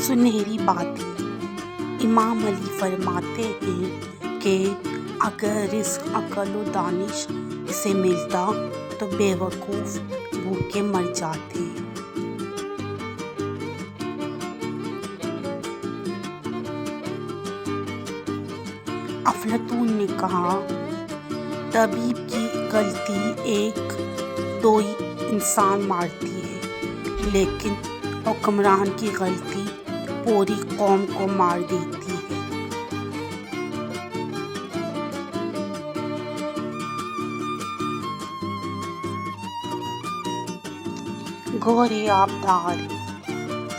सुनहरी बातें। इमाम अली फरमाते हैं कि अगर रिस्क अक्ल व दानिश से मिलता तो बेवकूफ़ भूखे मर जाते। अफलातून ने कहा, तबीब की गलती एक दो इंसान मारती है, लेकिन हुक्मरान की गलती पूरी कौम को मार देती है। गौरे आबदार,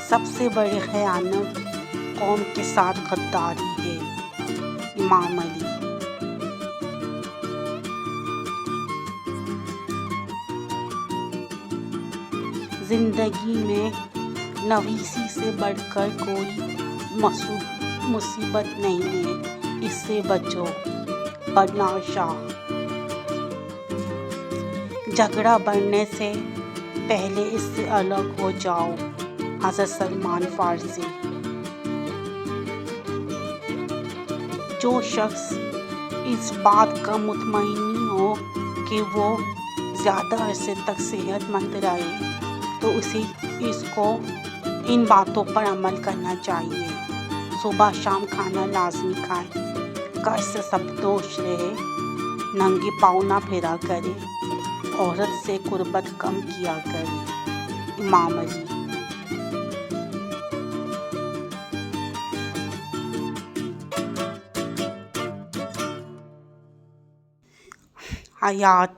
सबसे बड़ी खयानत कौम के साथ गद्दारी है। इमाम अली। जिंदगी में नवीसी से बढ़कर कोई मुसीबत नहीं है, इससे बचो। बरनार शाह। झगड़ा बढ़ने से पहले इससे अलग हो जाओ। हज़रत सलमान फारसी। जो शख्स इस बात का मुतमईन हो कि वो ज़्यादा अरसे तक सेहतमंद रहे, तो उसे इसको इन बातों पर अमल करना चाहिए। सुबह शाम खाना लाजमी खाए, कर्ज से सब दोष रहे, नंगे पाँव ना फिरा करे, औरत से कुर्बत कम किया करे। इमाम अली। हयात।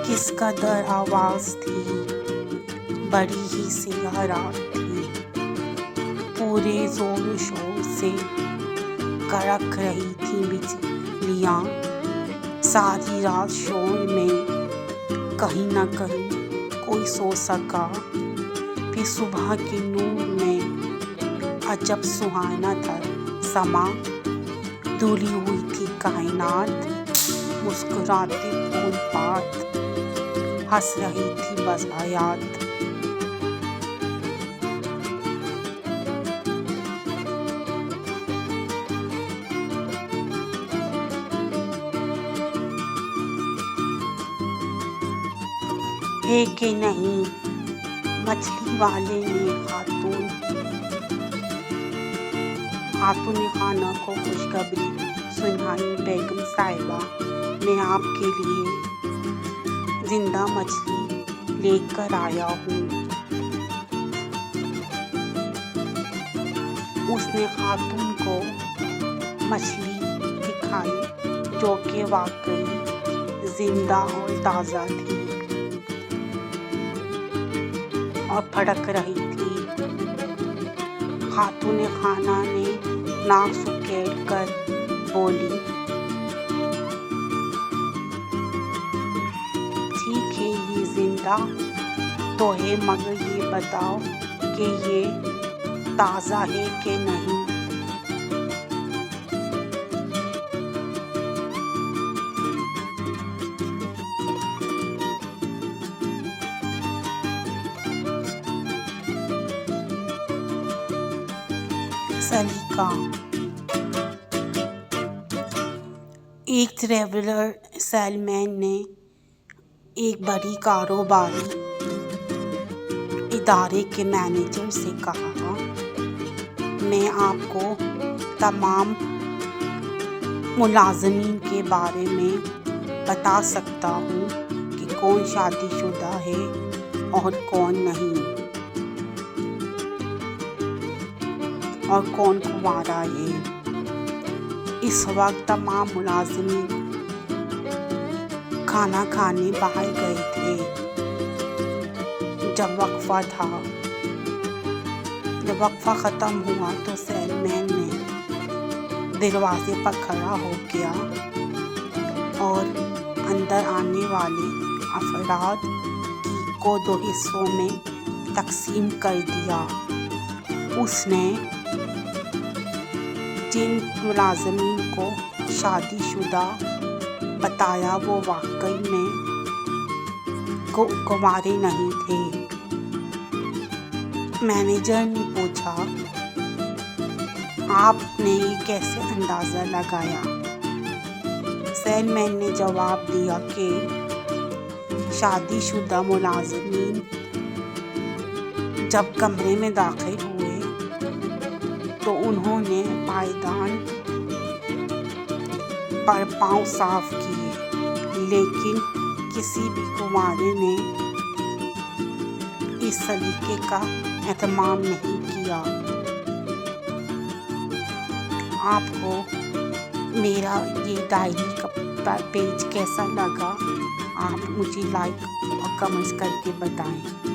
किस कदर आवाज़ थी, बड़ी ही सियारात थी, पूरे जोर शोर से कड़क रही थी बिजलियाँ। सारी रात शोर में कहीं न कहीं कोई सो सका, फिर सुबह के नूर में अजब सुहाना था समा। धुली हुई थी कायनात, मुस्कुराते फूल पात, हंस रही थी बस हयात। है कि नहीं, मछली वाले ने खातून खाना को खुशखबरी सुनाई। बेगम साहिबा, मैं आपके लिए जिंदा मछली लेकर आया हूँ। उसने खातून को मछली दिखाई, जो कि वाकई जिंदा और ताज़ा थी और फड़क रही थी। खातून खाना ने नाक सुकेड़ कर बोली, ठीक है ये जिंदा तो है, मगर ये बताओ कि ये ताज़ा है कि नहीं। सलीका। एक ट्रैवलर सेलमैन ने एक बड़ी कारोबारी इदारे के मैनेजर से कहा, मैं आपको तमाम मुलाजमीन के बारे में बता सकता हूँ कि कौन शादीशुदा है और कौन नहीं, और कौन कुंवारा है। इस वक्त तमाम मुलाजिमीन खाना खाने बाहर गए थे। जब वक्फा ख़त्म हुआ तो सेलमैन ने दरवाजे पर खड़ा हो गया और अंदर आने वाले अफराद को दो हिस्सों में तकसीम कर दिया। उसने जिन मुलाजमीन को शादीशुदा बताया वो वाकई में कुंवारे नहीं थे। मैनेजर ने पूछा, आपने ये कैसे अंदाज़ा लगाया? सेलमैन ने जवाब दिया कि शादीशुदा मुलाजिमीन जब कमरे में दाखिल हुए तो उन्होंने पायदान पर पाँव साफ किए, लेकिन किसी भी कुंवारे ने इस सलीके का एहतमाम नहीं किया। आपको मेरा ये डायरी का पेज कैसा लगा? आप मुझे लाइक और कमेंट्स करके बताएं।